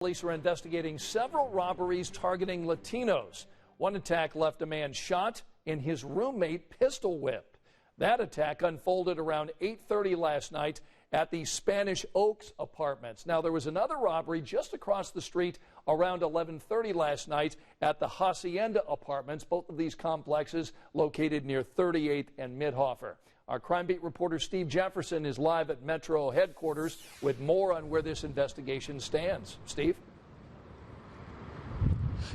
Police are investigating several robberies targeting Latinos. One attack left a man shot and his roommate pistol whipped. That attack unfolded around 8:30 last night at the Spanish Oaks apartments. Now, there was another robbery just across the street around 11:30 last night at the Hacienda apartments, both of these complexes located near 38th and Mitthoeffer. Our crime beat reporter Steve Jefferson is live at Metro headquarters with more on where this investigation stands. Steve?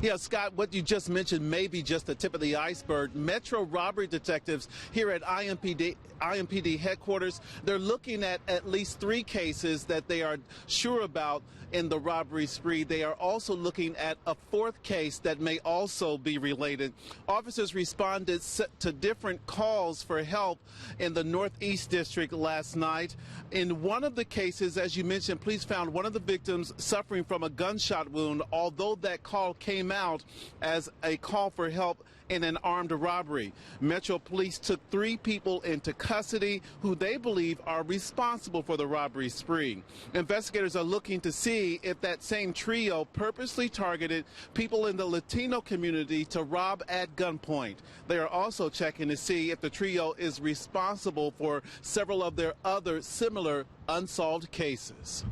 Yeah, Scott, what you just mentioned may be just the tip of the iceberg. Metro robbery detectives here at IMPD headquarters, they're looking at least 3 cases that they are sure about in the robbery spree. They are also looking at a 4th case that may also be related. Officers responded to different calls for help in the Northeast District last night. In one of the cases, as you mentioned, police found one of the victims suffering from a gunshot wound, although that call came out as a call for help in an armed robbery. Metro Police took 3 people into custody who they believe are responsible for the robbery spree. Investigators are looking to see if that same trio purposely targeted people in the Latino community to rob at gunpoint. They are also checking to see if the trio is responsible for several of their other similar unsolved cases.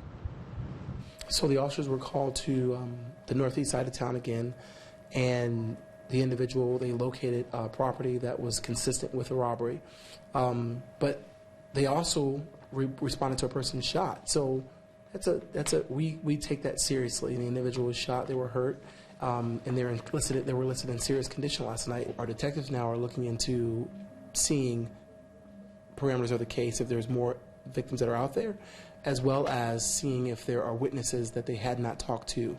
So the officers were called to the northeast side of town again, and the individual, they located a property that was consistent with a robbery, but they also responded to a person shot. So we take that seriously. The individual was shot, they were hurt, and they were listed in serious condition last night. Our detectives now are looking into seeing parameters of the case, if there's more victims that are out there, as well as seeing if there are witnesses that they had not talked to.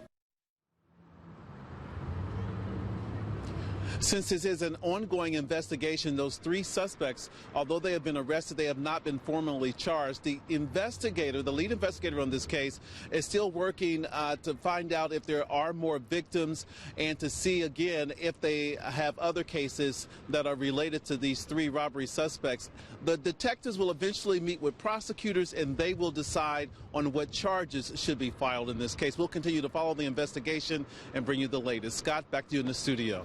Since this is an ongoing investigation, those 3 suspects, although they have been arrested, they have not been formally charged. The investigator, the lead investigator on this case, is still working to find out if there are more victims and to see again if they have other cases that are related to these 3 robbery suspects. The detectives will eventually meet with prosecutors and they will decide on what charges should be filed in this case. We'll continue to follow the investigation and bring you the latest. Scott, back to you in the studio.